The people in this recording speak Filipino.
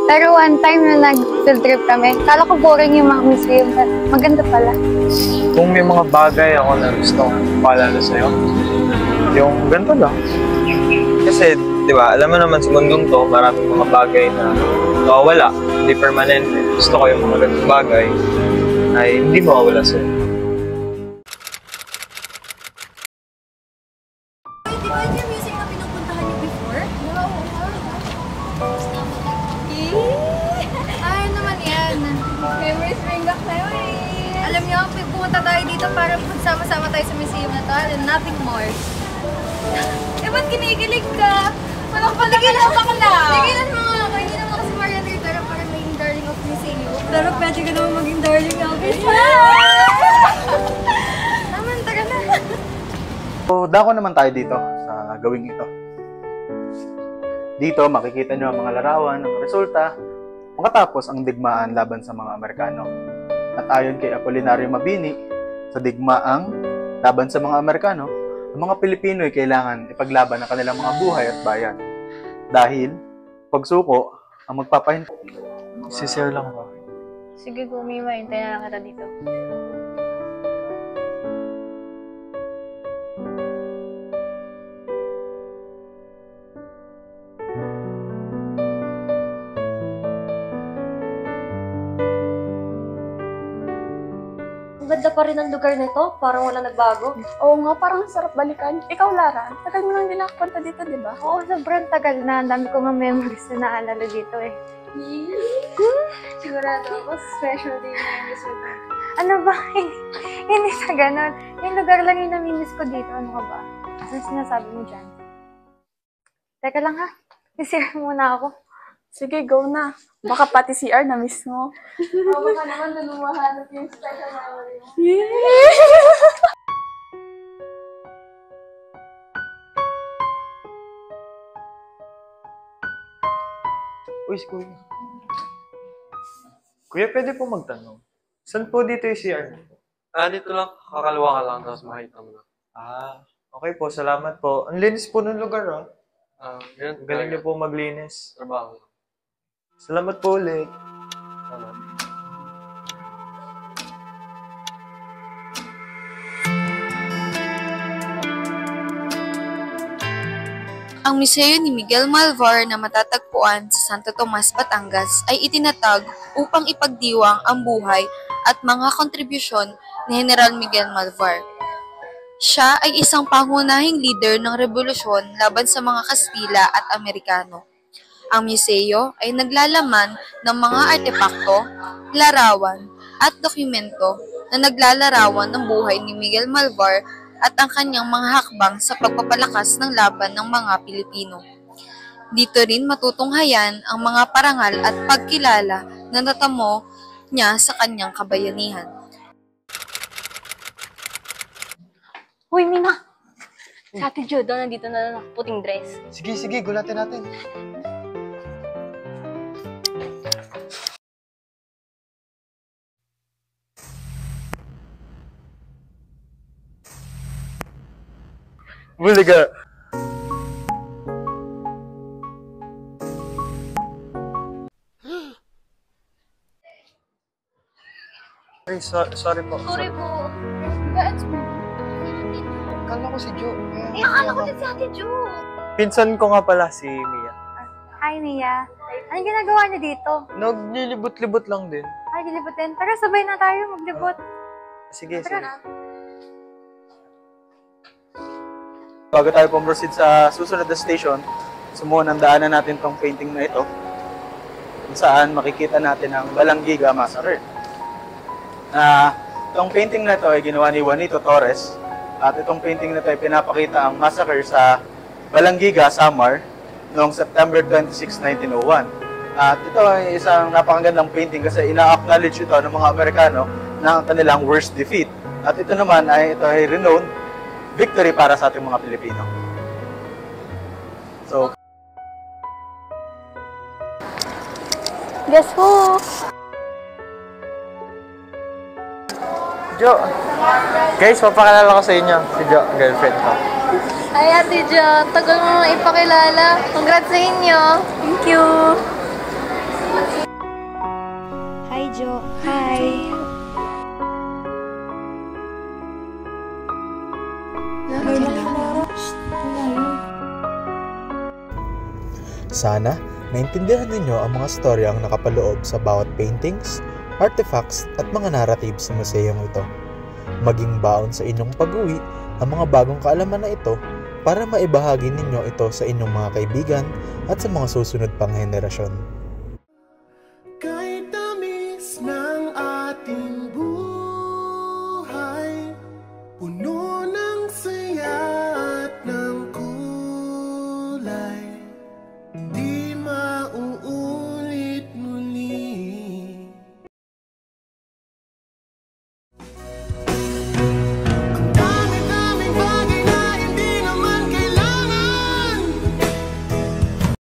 Pero one time na nag-field trip kami, kala ko boring yung mga museum. Maganda pala. Kung may mga bagay ako na gusto kong paalala sa'yo, yung ganito lang. Kasi, di ba, alam mo naman sa mundong to, maraming mga bagay na mawawala, hindi permanente. Gusto ko yung mga ganitong bagay ay hindi mawawala sa'yo. Di ba yung music na pinupuntahan niyo before? Ay, naman yan. Memories bring back memories. Alam niyo, pumunta tayo dito para magsama-sama tayo sa museum na to and nothing more. Eh, ba't kinikilig ka? Walang palagilan ka na. Tigilan mo nga ako. Hindi naman kasi Marian Rivera para maging darling of museum. Pero pwede ka naman maging darling of museum. Naman, taga na. So, dako naman tayo dito sa gawing ito. Dito, makikita nyo ang mga larawan ng resulta makatapos ang digmaan laban sa mga Amerikano. At ayon kay Apolinario Mabini, sa digmaang laban sa mga Amerikano, ang mga Pilipino ay kailangan ipaglaban ang kanilang mga buhay at bayan. Dahil, pagsuko ang magpapahinto. Si Sir lang ba? Sige, Gumima, hintayin na lang kita dito. Ang ganda pa rin ang lugar na ito. Parang wala nagbago. Oo nga, parang sarap balikan. Ikaw, Lara, tagal mo lang din nakapunta dito, di ba? Oo, sobrang tagal na. Ang dami ko nga memories na naalala dito eh. Sigurado ako, special day na yung gusto ko. Ano ba? Hindi sa ganon. Yung lugar lang yung namimiss ko dito. Ano ka ba? Ano sinasabi mo dyan? Teka lang ha. Isira muna ako. Sige, go na. Baka pati CR na miss mo. Oo, baka naman doon mahanap yung special memory mo. Uy, Kuya. Kuya, pwede po magtanong. Saan po dito yung CR mo? Dito lang. Kakalawa ka lang, tapos makita mo na. Okay po. Salamat po. Ang linis po ng lugar, ah. Ganun. Galing niyo po maglinis. Trabaho lang. Salamat po ulit. Salamat. Ang museo ni Miguel Malvar na matatagpuan sa Santo Tomas, Batangas ay itinatag upang ipagdiwang ang buhay at mga kontribusyon ni General Miguel Malvar. Siya ay isang pangunahing leader ng revolusyon laban sa mga Kastila at Amerikano. Ang museo ay naglalaman ng mga artepakto, larawan at dokumento na naglalarawan ng buhay ni Miguel Malvar at ang kanyang mga hakbang sa pagpapalakas ng laban ng mga Pilipino. Dito rin matutunghayan ang mga parangal at pagkilala na natamo niya sa kanyang kabayanihan. Uy, Mina! Si Ate Jodo, nandito na nakaputing dress. Sige, gulatin natin. Bulaga. Ay, sorry po. Sorry po. Akala ko si Jo. Akala ko din si Ate Jo. Pinsan ko nga pala si Mia. Hi, Mia. Anong ginagawa niyo dito? Naglilibot-libot lang din. Ay, dilibutin. Tara, sabay na tayo maglibot. Sige. Tara. Bago tayo proceed sa susunod na station, sumunod daanan natin tong painting na ito kung saan makikita natin ang Balanggiga Massacre. Itong painting na ito ay ginawa ni Juanito Torres at itong painting na ito ay pinapakita ang massacre sa Balanggiga, Samar noong September 26, 1901. At ito ay isang napakagandang painting kasi ina-acknowledge ito ng mga Amerikano na ang kanilang worst defeat. At ito naman ay renowned victory para sa ating mga Pilipino. So, Guess who? Jo. Guys, papakilala ko sa inyo. Si Jo, girlfriend ko. Ay, Ate Jo, tagal mo ipakilala. Congrats sa inyo. Thank you. po. Hi! Sana, naintindihan ninyo ang mga storyang nakapaloob sa bawat paintings, artifacts at mga narratives sa museyong ito. Maging baon sa inyong pag-uwi ang mga bagong kaalaman na ito para maibahagi ninyo ito sa inyong mga kaibigan at sa mga susunod pang henerasyon.